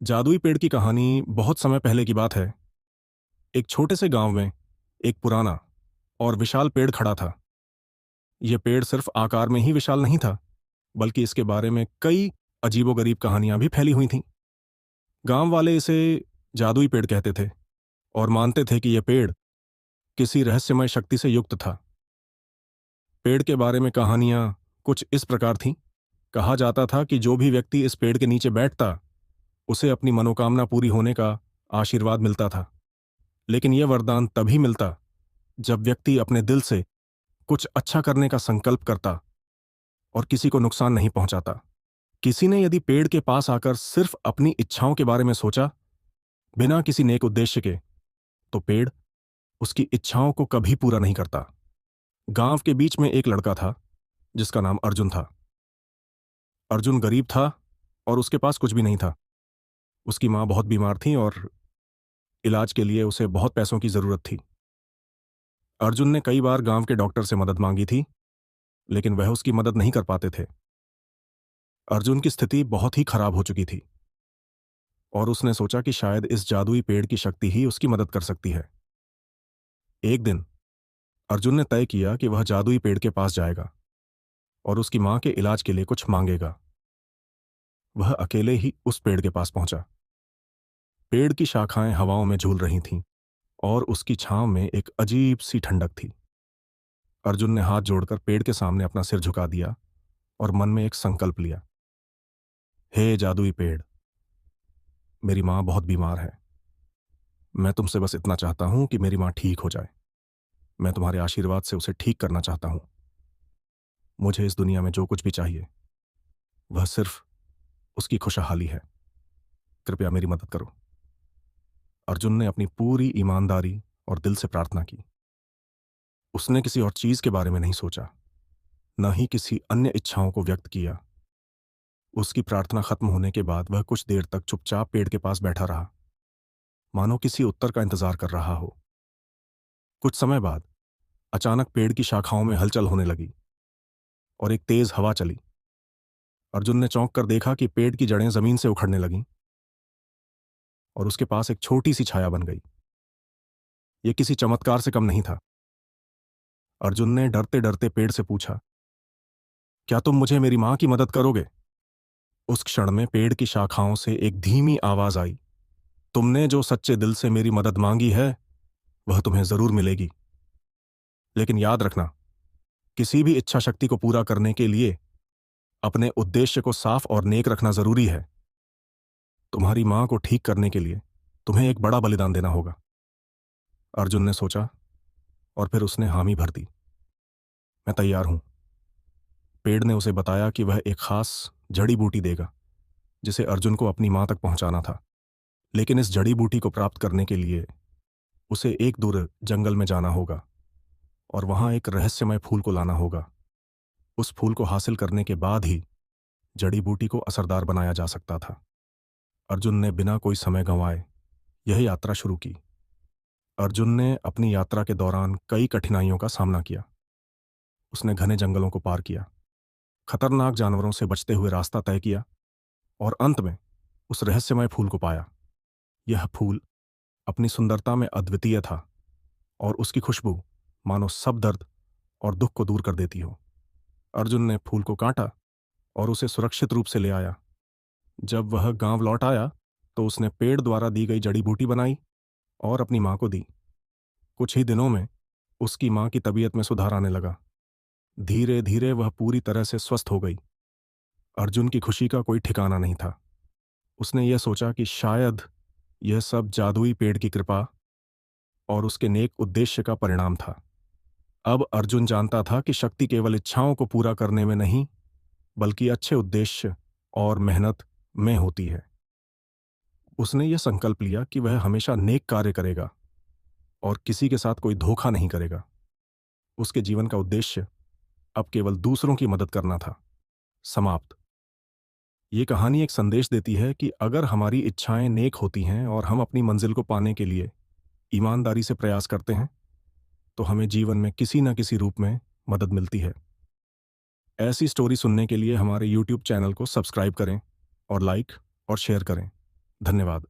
जादुई पेड़ की कहानी बहुत समय पहले की बात है। एक छोटे से गांव में एक पुराना और विशाल पेड़ खड़ा था। यह पेड़ सिर्फ आकार में ही विशाल नहीं था, बल्कि इसके बारे में कई अजीबोगरीब कहानियां भी फैली हुई थीं। गांव वाले इसे जादुई पेड़ कहते थे और मानते थे कि यह पेड़ किसी रहस्यमय शक्ति से युक्त था। पेड़ के बारे में कहानियां कुछ इस प्रकार थीं। कहा जाता था कि जो भी व्यक्ति इस पेड़ के नीचे बैठता, उसे अपनी मनोकामना पूरी होने का आशीर्वाद मिलता था। लेकिन यह वरदान तभी मिलता जब व्यक्ति अपने दिल से कुछ अच्छा करने का संकल्प करता और किसी को नुकसान नहीं पहुंचाता। किसी ने यदि पेड़ के पास आकर सिर्फ अपनी इच्छाओं के बारे में सोचा, बिना किसी नेक उद्देश्य के, तो पेड़ उसकी इच्छाओं को कभी पूरा नहीं करता। गांव के बीच में एक लड़का था जिसका नाम अर्जुन था। अर्जुन गरीब था और उसके पास कुछ भी नहीं था। उसकी मां बहुत बीमार थी और इलाज के लिए उसे बहुत पैसों की जरूरत थी। अर्जुन ने कई बार गांव के डॉक्टर से मदद मांगी थी, लेकिन वह उसकी मदद नहीं कर पाते थे। अर्जुन की स्थिति बहुत ही खराब हो चुकी थी और उसने सोचा कि शायद इस जादुई पेड़ की शक्ति ही उसकी मदद कर सकती है। एक दिन अर्जुन ने तय किया कि वह जादुई पेड़ के पास जाएगा और उसकी मां के इलाज के लिए कुछ मांगेगा। वह अकेले ही उस पेड़ के पास पहुंचा। पेड़ की शाखाएं हवाओं में झूल रही थीं और उसकी छांव में एक अजीब सी ठंडक थी। अर्जुन ने हाथ जोड़कर पेड़ के सामने अपना सिर झुका दिया और मन में एक संकल्प लिया। हे जादुई पेड़, मेरी मां बहुत बीमार है। मैं तुमसे बस इतना चाहता हूं कि मेरी मां ठीक हो जाए। मैं तुम्हारे आशीर्वाद से उसे ठीक करना चाहता हूं। मुझे इस दुनिया में जो कुछ भी चाहिए, वह सिर्फ उसकी खुशहाली है। कृपया मेरी मदद करो। अर्जुन ने अपनी पूरी ईमानदारी और दिल से प्रार्थना की। उसने किसी और चीज के बारे में नहीं सोचा, न ही किसी अन्य इच्छाओं को व्यक्त किया। उसकी प्रार्थना खत्म होने के बाद वह कुछ देर तक चुपचाप पेड़ के पास बैठा रहा, मानो किसी उत्तर का इंतजार कर रहा हो। कुछ समय बाद अचानक पेड़ की शाखाओं में हलचल होने लगी और एक तेज हवा चली। अर्जुन ने चौंक कर देखा कि पेड़ की जड़ें जमीन से उखड़ने लगीं और उसके पास एक छोटी सी छाया बन गई। यह किसी चमत्कार से कम नहीं था। अर्जुन ने डरते डरते पेड़ से पूछा, क्या तुम मुझे मेरी मां की मदद करोगे? उस क्षण में पेड़ की शाखाओं से एक धीमी आवाज आई, तुमने जो सच्चे दिल से मेरी मदद मांगी है, वह तुम्हें जरूर मिलेगी। लेकिन याद रखना, किसी भी इच्छा शक्ति को पूरा करने के लिए अपने उद्देश्य को साफ और नेक रखना जरूरी है। तुम्हारी मां को ठीक करने के लिए तुम्हें एक बड़ा बलिदान देना होगा। अर्जुन ने सोचा और फिर उसने हामी भर दी। मैं तैयार हूं। पेड़ ने उसे बताया कि वह एक खास जड़ी बूटी देगा जिसे अर्जुन को अपनी मां तक पहुंचाना था। लेकिन इस जड़ी बूटी को प्राप्त करने के लिए उसे एक दूर जंगल में जाना होगा और वहां एक रहस्यमय फूल को लाना होगा। उस फूल को हासिल करने के बाद ही जड़ी बूटी को असरदार बनाया जा सकता था। अर्जुन ने बिना कोई समय गंवाए यह यात्रा शुरू की। अर्जुन ने अपनी यात्रा के दौरान कई कठिनाइयों का सामना किया। उसने घने जंगलों को पार किया, खतरनाक जानवरों से बचते हुए रास्ता तय किया और अंत में उस रहस्यमय फूल को पाया। यह फूल अपनी सुंदरता में अद्वितीय था और उसकी खुशबू मानो सब दर्द और दुख को दूर कर देती हो। अर्जुन ने फूल को काटा और उसे सुरक्षित रूप से ले आया। जब वह गांव लौट आया तो उसने पेड़ द्वारा दी गई जड़ी बूटी बनाई और अपनी मां को दी। कुछ ही दिनों में उसकी मां की तबीयत में सुधार आने लगा। धीरे धीरे वह पूरी तरह से स्वस्थ हो गई। अर्जुन की खुशी का कोई ठिकाना नहीं था। उसने यह सोचा कि शायद यह सब जादुई पेड़ की कृपा और उसके नेक उद्देश्य का परिणाम था। अब अर्जुन जानता था कि शक्ति केवल इच्छाओं को पूरा करने में नहीं, बल्कि अच्छे उद्देश्य और मेहनत में होती है। उसने यह संकल्प लिया कि वह हमेशा नेक कार्य करेगा और किसी के साथ कोई धोखा नहीं करेगा। उसके जीवन का उद्देश्य अब केवल दूसरों की मदद करना था। समाप्त। ये कहानी एक संदेश देती है कि अगर हमारी इच्छाएं नेक होती हैं और हम अपनी मंजिल को पाने के लिए ईमानदारी से प्रयास करते हैं, तो हमें जीवन में किसी न किसी रूप में मदद मिलती है। ऐसी स्टोरी सुनने के लिए हमारे YouTube चैनल को सब्सक्राइब करें और लाइक और शेयर करें। धन्यवाद।